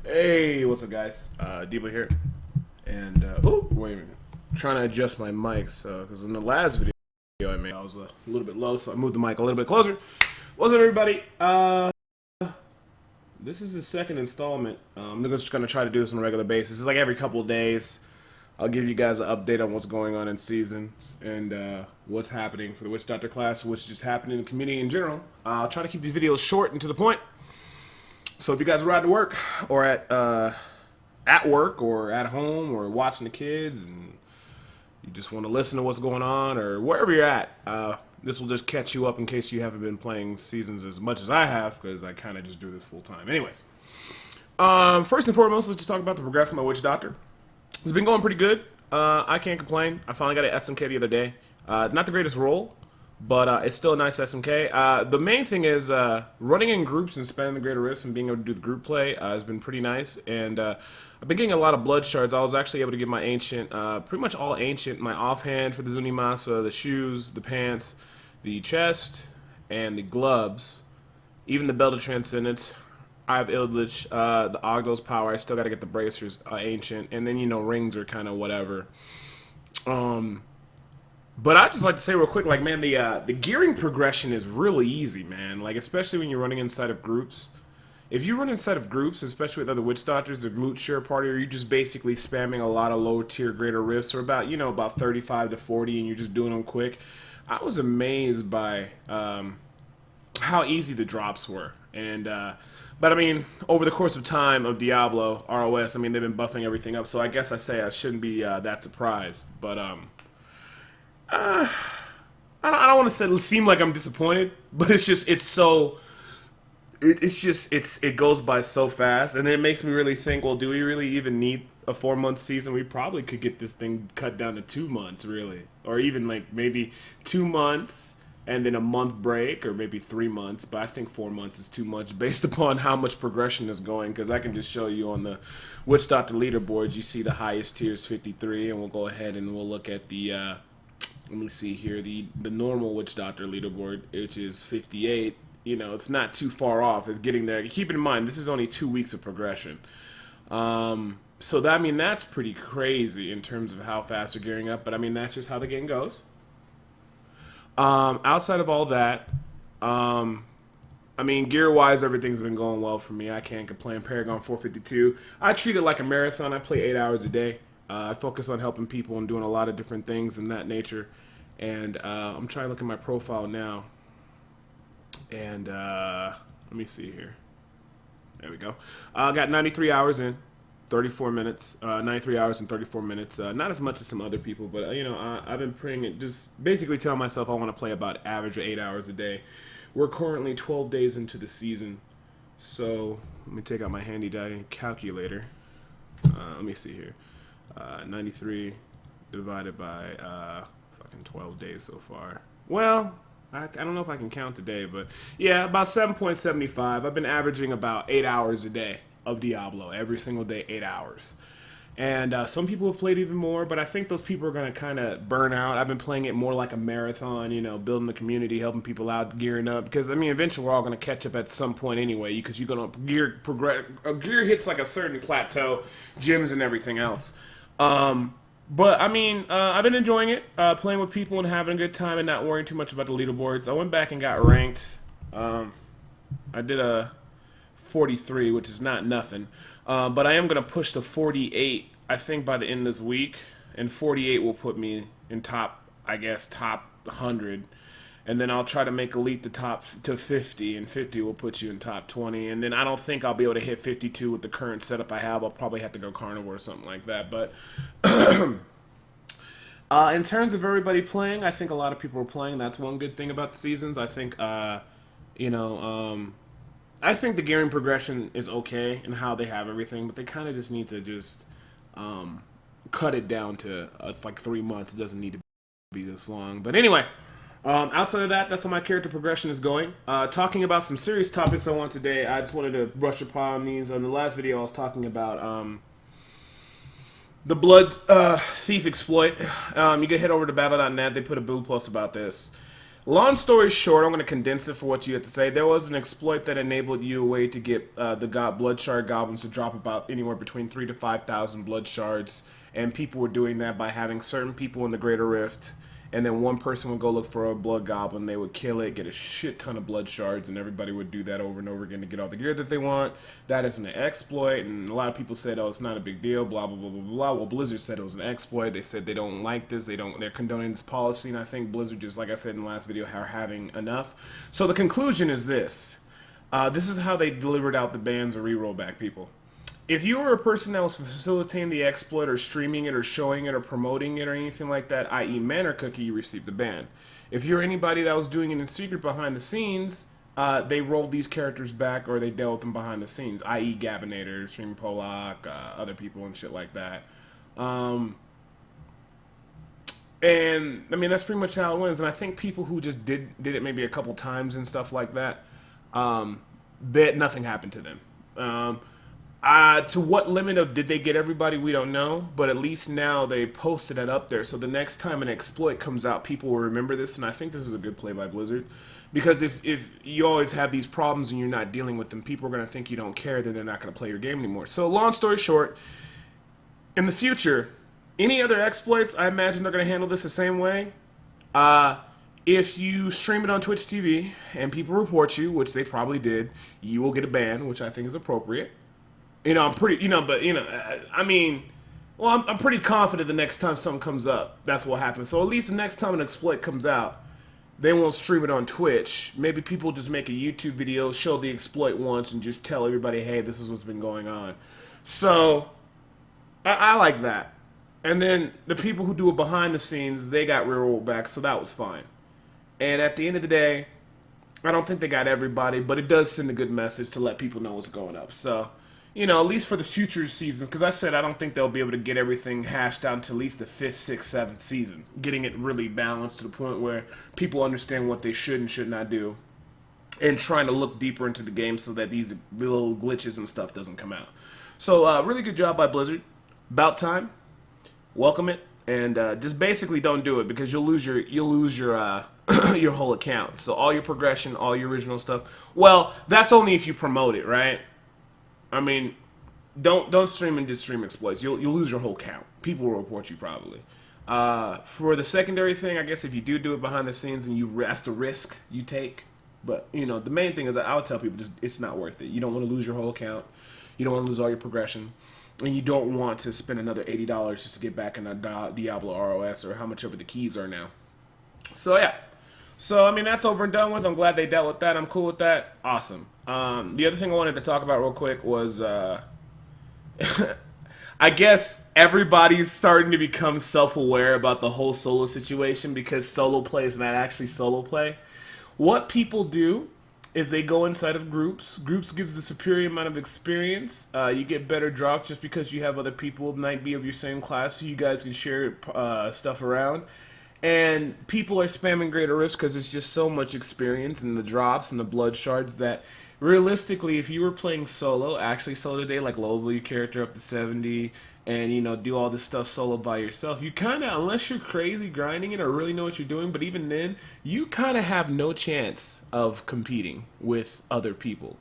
Hey, what's up, guys? Debo here, and oh, wait a minute. I'm trying to adjust my mics because in the last video I made, I was a little bit low, so I moved the mic a little bit closer. What's up, everybody? This is the second installment. I'm just gonna try to do this on a regular basis. It's like every couple of days. I'll give you guys an update on what's going on in seasons and what's happening for the Witch Doctor class, what's just happening in the community in general. I'll try to keep these videos short and to the point. So if you guys are riding to work or at work or at home or watching the kids and you just want to listen to what's going on or wherever you're at, this will just catch you up in case you haven't been playing seasons as much as I have because I kind of just do this full time. Anyways, first and foremost, let's just talk about the progression of my Witch Doctor. It's been going pretty good. I can't complain. I finally got an SMK the other day. Not the greatest roll, but it's still a nice SMK. The main thing is running in groups and spending the greater risk and being able to do the group play has been pretty nice. And I've been getting a lot of blood shards. I was actually able to get my ancient, pretty much all ancient, my offhand for the Zunimasa, the shoes, the pants, the chest, and the gloves, even the belt of transcendence. I have Ildlich, the Ogdo's power. I still got to get the bracers, ancient, and then rings are kind of whatever. But I just like to say real quick, like man, the gearing progression is really easy, man. Like especially when you're running inside of groups. If you run inside of groups, especially with other witch doctors, the loot share party, or you're just basically spamming a lot of low tier greater rifts, or about 35 to 40, and you're just doing them quick. I was amazed by how easy the drops were, and but I mean, over the course of time of Diablo ROS, I mean they've been buffing everything up, so I guess I shouldn't be that surprised, but I don't want to seem like I'm disappointed, but it goes by so fast, and then it makes me really think. Well, do we really even need a 4 month season? We probably could get this thing cut down to 2 months, really, or even like maybe 2 months and then a month break, or maybe 3 months. But I think 4 months is too much based upon how much progression is going. Because I can just show you on the Witch Doctor leaderboards, you see the highest tier is 53, and we'll go ahead and we'll look at the. Let me see here, the normal Witch Doctor leaderboard, which is 58. It's not too far off. It's getting there. Keep in mind, this is only 2 weeks of progression. So that, I mean, that's pretty crazy in terms of how fast they're gearing up. But I mean, that's just how the game goes. Outside of all that, I mean, gear-wise, everything's been going well for me. I can't complain. Paragon 452. I treat it like a marathon. I play 8 hours a day. I focus on helping people and doing a lot of different things in that nature. And I'm trying to look at my profile now. And let me see here. There we go. I got 93 hours in, 34 minutes. 93 hours and 34 minutes. Not as much as some other people, but I've been praying it. Just basically telling myself I want to play about average of 8 hours a day. We're currently 12 days into the season, so let me take out my handy dandy calculator. Let me see here. 93 divided by fucking 12 days so far. Well, I don't know if I can count today, but yeah, about 7.75. I've been averaging about 8 hours a day of Diablo every single day, 8 hours. And some people have played even more, but I think those people are going to kind of burn out. I've been playing it more like a marathon, building the community, helping people out, gearing up. Because, I mean, eventually we're all going to catch up at some point anyway, because you're going to gear hits like a certain plateau, gyms and everything else. But I mean, I've been enjoying it, playing with people and having a good time and not worrying too much about the leaderboards. I went back and got ranked. I did a 43, which is not nothing. But I am going to push to 48, I think, by the end of this week. And 48 will put me in top 100. And then I'll try to make Elite the top to 50, and 50 will put you in top 20. And then I don't think I'll be able to hit 52 with the current setup I have. I'll probably have to go Carnivore or something like that. But in terms of everybody playing, I think a lot of people are playing. That's one good thing about the seasons. I think, I think the gearing progression is okay and how they have everything, but they kind of just need to just cut it down to like 3 months. It doesn't need to be this long. But anyway. Outside of that, that's how my character progression is going. Talking about some serious topics I want today, I just wanted to brush upon these. On the last video, I was talking about the Blood Thief exploit. You can head over to battle.net. They put a build post about this. Long story short, I'm going to condense it for what you had to say. There was an exploit that enabled you a way to get the blood shard goblins to drop about anywhere between 3 to 5,000 blood shards, and people were doing that by having certain people in the Greater Rift, and then one person would go look for a blood goblin. They would kill it, get a shit ton of blood shards, and everybody would do that over and over again to get all the gear that they want. That is an exploit, and a lot of people said, "Oh, it's not a big deal." Blah blah blah blah blah. Well, Blizzard said it was an exploit. They said they don't like this. They're condoning this policy, and I think Blizzard, just like I said in the last video, are having enough. So the conclusion is this: this is how they delivered out the bans or reroll back people. If you were a person that was facilitating the exploit or streaming it or showing it or promoting it or anything like that, i.e. Manor Cookie, you received the ban. If you're anybody that was doing it in secret behind the scenes, they rolled these characters back or they dealt with them behind the scenes, i.e. Gabinator, Stream Polak, other people and shit like that. And I mean, that's pretty much how it went. And I think people who just did it maybe a couple times and stuff like that, that nothing happened to them. To what limit of did they get everybody, we don't know, but at least now they posted it up there, so the next time an exploit comes out, people will remember this, and I think this is a good play by Blizzard, because if you always have these problems and you're not dealing with them, people are going to think you don't care, then they're not going to play your game anymore. So long story short, in the future, any other exploits, I imagine they're going to handle this the same way. If you stream it on Twitch TV and people report you, which they probably did, you will get a ban, which I think is appropriate. I'm pretty, I mean, well, I'm pretty confident the next time something comes up, that's what happens. So at least the next time an exploit comes out, they won't stream it on Twitch. Maybe people just make a YouTube video, show the exploit once, and just tell everybody, hey, this is what's been going on. So, I like that. And then the people who do it behind the scenes, they got rerolled back, so that was fine. And at the end of the day, I don't think they got everybody, but it does send a good message to let people know what's going up. So, at least for the future seasons, because I said I don't think they'll be able to get everything hashed out until at least the 5th, 6th, 7th season, getting it really balanced to the point where people understand what they should and should not do, and trying to look deeper into the game so that these little glitches and stuff doesn't come out. So, really good job by Blizzard. About time. Welcome it, and just basically don't do it because you'll lose your your whole account. So all your progression, all your original stuff. Well, that's only if you promote it, right? I mean, don't stream and just stream exploits. You'll lose your whole count. People will report you probably. For the secondary thing, I guess if you do it behind the scenes and that's the risk you take. But the main thing is that I would tell people just it's not worth it. You don't want to lose your whole account. You don't want to lose all your progression, and you don't want to spend another $80 just to get back in a Diablo ROS or how much ever the keys are now. So yeah. So, I mean, that's over and done with. I'm glad they dealt with that. I'm cool with that. Awesome. The other thing I wanted to talk about real quick was, I guess everybody's starting to become self-aware about the whole solo situation because solo play is not actually solo play. What people do is they go inside of groups. Groups gives a superior amount of experience. You get better drops just because you have other people who might be of your same class, so you guys can share stuff around. And people are spamming Greater Rifts because it's just so much experience and the drops and the blood shards that realistically, if you were playing solo, actually solo today, like level your character up to 70 and, do all this stuff solo by yourself, you kind of, unless you're crazy grinding it or really know what you're doing, but even then, you kind of have no chance of competing with other people.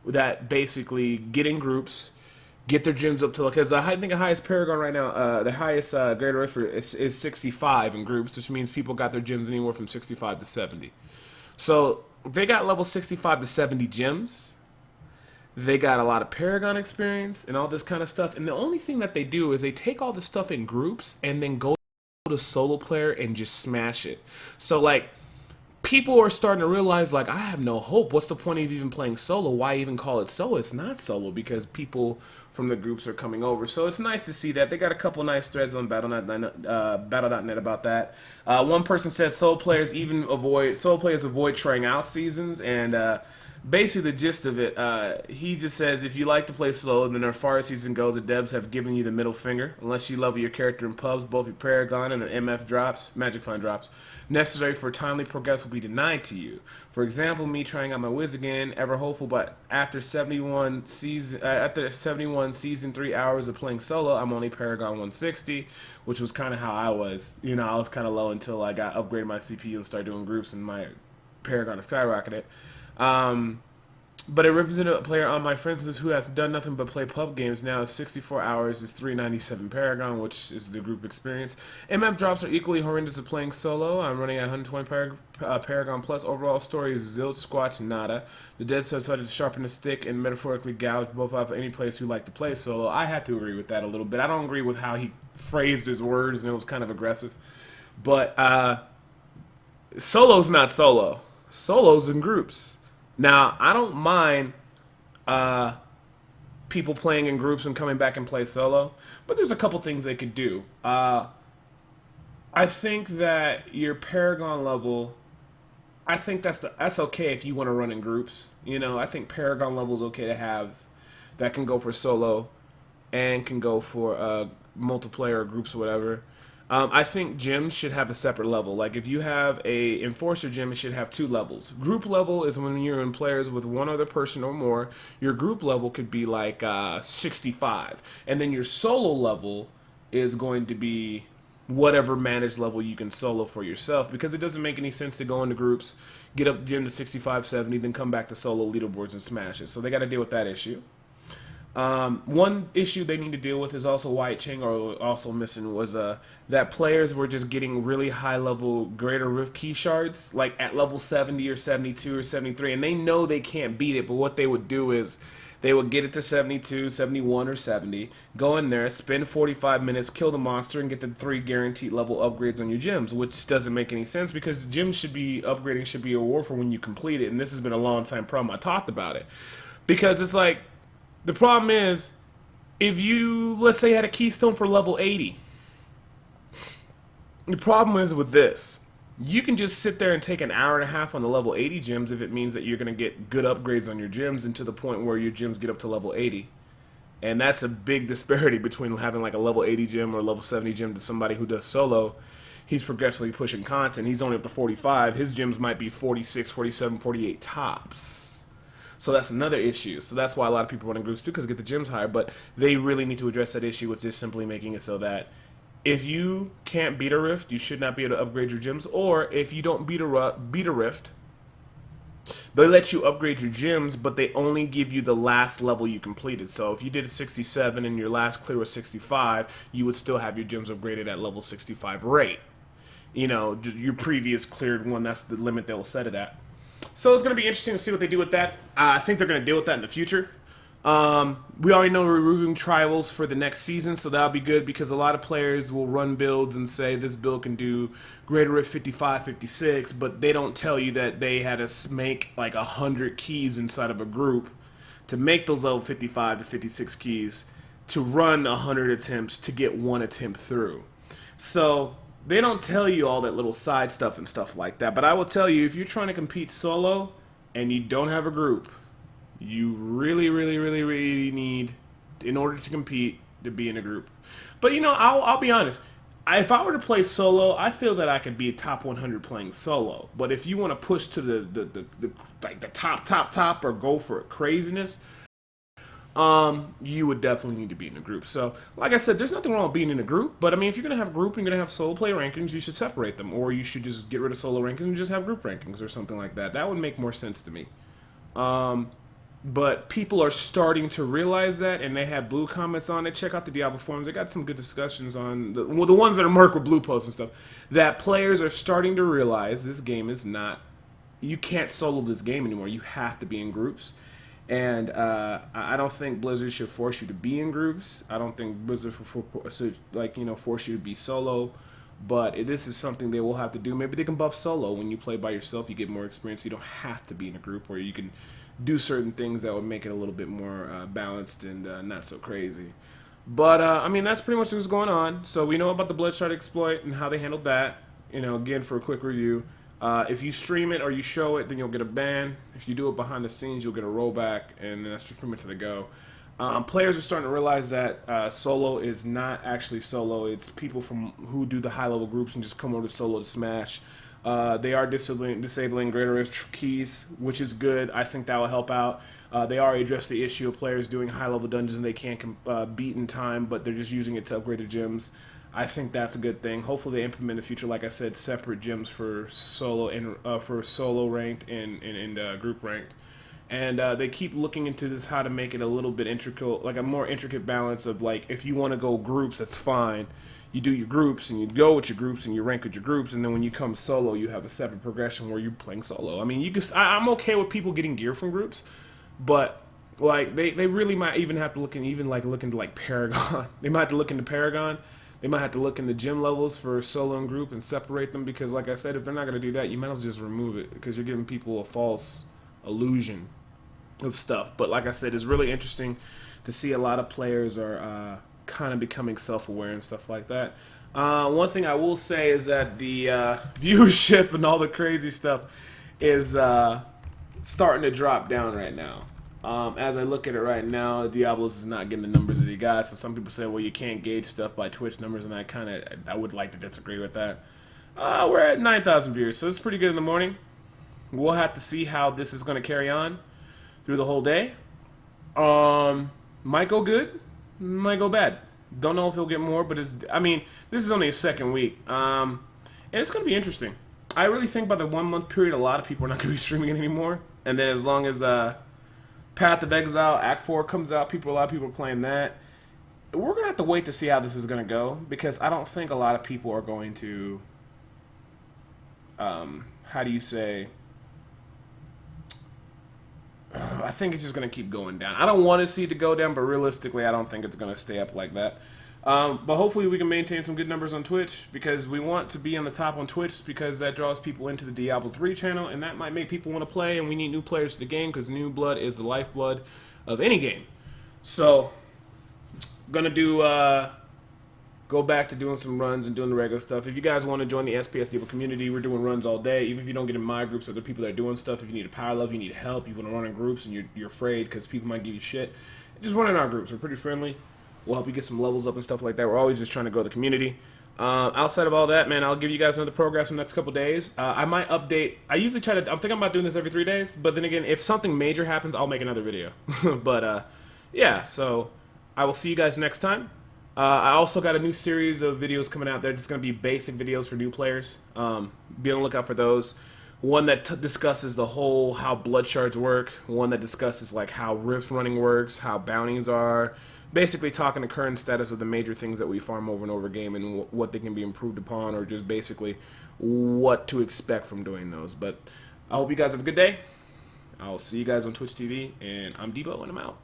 That basically get in groups, get their gyms up to, because I think the highest Paragon right now, the highest Greater Rift is 65 in groups, which means people got their gyms anywhere from 65 to 70. So they got level 65 to 70 gyms. They got a lot of Paragon experience and all this kind of stuff. And the only thing that they do is they take all this stuff in groups and then go to solo player and just smash it. So like, people are starting to realize, like, I have no hope. What's the point of even playing solo? Why even call it solo? It's not solo because people from the groups are coming over. So it's nice to see that. They got a couple nice threads on Battle.net about that. One person said solo players avoid trying out seasons, and basically the gist of it, he just says if you like to play slow, then as far as season goes, the devs have given you the middle finger. Unless you level your character in pubs, both your Paragon and the MF drops, Magic Fund drops, necessary for timely progress will be denied to you. For example, me trying out my Wiz again, ever hopeful, but after 71 season 3 hours of playing solo, I'm only Paragon 160, which was kind of how I was. You know, I was kind of low until I got upgraded my CPU and started doing groups, and my Paragon skyrocketed. Um, but a representative player on my friends list who has done nothing but play pub games now 64 hours is 397 Paragon, which is the group experience. MF drops are equally horrendous of playing solo. I'm running at 120 Paragon plus. Overall story is zilch, squatch, nada. The dead set decided to sharpen the stick and metaphorically gouge both off any players who like to play solo. I have to agree with that a little bit. I don't agree with how he phrased his words, and it was kind of aggressive. But solo's not solo. Solo's in groups. Now, I don't mind people playing in groups and coming back and play solo, but there's a couple things they could do. I think that your Paragon level, I think that's okay if you want to run in groups. You know, I think Paragon level is okay to have. That can go for solo, and can go for multiplayer or groups or whatever. I think gyms should have a separate level. Like if you have a enforcer gym, it should have two levels. Group level is when you're in players with one other person or more. Your group level could be like 65, and then your solo level is going to be whatever managed level you can solo for yourself, because it doesn't make any sense to go into groups, get up gym to 65, 70, then come back to solo leaderboards and smash it. So they got to deal with that issue. One issue they need to deal with is also Wyatt Chang are also missing was that players were just getting really high level Greater Rift key shards like at level 70 or 72 or 73, and they know they can't beat it, but what they would do is they would get it to 72, 71, or 70, go in there, spend 45 minutes, kill the monster, and get the 3 guaranteed level upgrades on your gyms, which doesn't make any sense because gyms should be upgrading, should be a war for when you complete it, and this has been a long time problem. I talked about it because it's like, the problem is, if you, let's say, had a keystone for level 80, the problem is with this. You can just sit there and take an hour and a half on the level 80 gyms if it means that you're going to get good upgrades on your gyms, and to the point where your gyms get up to level 80. And that's a big disparity between having like a level 80 gym or a level 70 gym to somebody who does solo. He's progressively pushing content. He's only up to 45. His gyms might be 46, 47, 48 tops. So that's another issue. So that's why a lot of people run in groups too, because they get the gyms higher. But they really need to address that issue with just simply making it so that if you can't beat a rift, you should not be able to upgrade your gyms. Or if you don't beat a rift, they let you upgrade your gyms, but they only give you the last level you completed. So if you did a 67 and your last clear was 65, you would still have your gyms upgraded at level 65 rate. You know, your previous cleared one, that's the limit they'll set it at. So it's going to be interesting to see what they do with that. I think they're going to deal with that in the future. We already know we're reviewing trials for the next season, so that'll be good because a lot of players will run builds and say this build can do Greater Rift 55, 56, but they don't tell you that they had to make like 100 keys inside of a group to make those level 55 to 56 keys to run 100 attempts to get one attempt through. So they don't tell you all that little side stuff and stuff like that. But I will tell you, if you're trying to compete solo and you don't have a group, you really, really, really, really need, in order to compete, to be in a group. But, you know, I'll be honest. If I were to play solo, I feel that I could be a top 100 playing solo. But if you want to push to the like the top, or go for craziness, you would definitely need to be in a group. So, like I said, there's nothing wrong with being in a group, but I mean, if you're going to have a group and you're going to have solo play rankings, you should separate them, or you should just get rid of solo rankings and just have group rankings or something like that. That would make more sense to me. But people are starting to realize that, and they have blue comments on it. Check out the Diablo forums. They got some good discussions on, the ones that are marked with blue posts and stuff, that players are starting to realize this game is not, you can't solo this game anymore. You have to be in groups. And I don't think Blizzard should force you to be in groups. I don't think Blizzard should force you to be solo. But this is something they will have to do. Maybe they can buff solo. When you play by yourself, you get more experience. You don't have to be in a group, or you can do certain things that would make it a little bit more balanced and not so crazy. But I mean, that's pretty much what's going on. So we know about the Bloodshot exploit and how they handled that. You know, again, for a quick review. If you stream it or you show it, then you'll get a ban. If you do it behind the scenes, you'll get a rollback, and then that's just pretty much to the go. Players are starting to realize that solo is not actually solo. It's people from who do the high level groups and just come over to solo to smash. They are disabling greater keys, which is good. I think that will help out. They already addressed the issue of players doing high level dungeons and they can't beat in time, but they're just using it to upgrade their gyms. I think that's a good thing. Hopefully, they implement in the future, like I said, separate gyms for solo and for solo ranked and group ranked. And they keep looking into this how to make it a little bit intricate, like a more intricate balance of like if you want to go groups, that's fine. You do your groups and you go with your groups and you rank with your groups, and then when you come solo, you have a separate progression where you're playing solo. I mean, you can. I'm okay with people getting gear from groups, but like they really might even have to look into like Paragon. They might have to look into Paragon. They might have to look into gym levels for solo and group and separate them because, like I said, if they're not going to do that, you might as well just remove it because you're giving people a false illusion of stuff. But like I said, it's really interesting to see a lot of players are kind of becoming self-aware and stuff like that. One thing I will say is that the viewership and all the crazy stuff is starting to drop down right now. As I look at it right now, Diablos is not getting the numbers that he got. So some people say, well, you can't gauge stuff by Twitch numbers, and I would like to disagree with that. We're at 9,000 viewers, so it's pretty good in the morning. We'll have to see how this is going to carry on through the whole day. Might go good, might go bad. Don't know if he'll get more, but this is only a second week. And it's going to be interesting. I really think by the 1 month period, a lot of people are not going to be streaming it anymore. And then as long as Path of Exile Act 4 comes out, a lot of people are playing that. We're going to have to wait to see how this is going to go because I don't think a lot of people are going to, how do you say, I think it's just going to keep going down. I don't want to see it to go down, but realistically, I don't think it's going to stay up like that. But hopefully we can maintain some good numbers on Twitch because we want to be on the top on Twitch because that draws people into the Diablo 3 channel, and that might make people want to play, and we need new players to the game because new blood is the lifeblood of any game. So, gonna do go back to doing some runs and doing the regular stuff. If you guys want to join the SPS Diablo community, we're doing runs all day. Even if you don't get in my groups or the people that are doing stuff, if you need a power level, you need help, you want to run in groups, and you're afraid because people might give you shit, just run in our groups. We're pretty friendly. We'll help you get some levels up and stuff like that. We're always just trying to grow the community. Outside of all that, man, I'll give you guys another progress in the next couple days. I might update. I usually I'm thinking about doing this every 3 days. But then again, if something major happens, I'll make another video. But, yeah, so I will see you guys next time. I also got a new series of videos coming out. They're just going to be basic videos for new players. Be on the lookout for those. One that discusses the whole how blood shards work. One that discusses like how rift running works, how bounties are. Basically talking the current status of the major things that we farm over and over game and what they can be improved upon, or just basically what to expect from doing those. But I hope you guys have a good day. I'll see you guys on Twitch TV, and I'm Debo, and I'm out.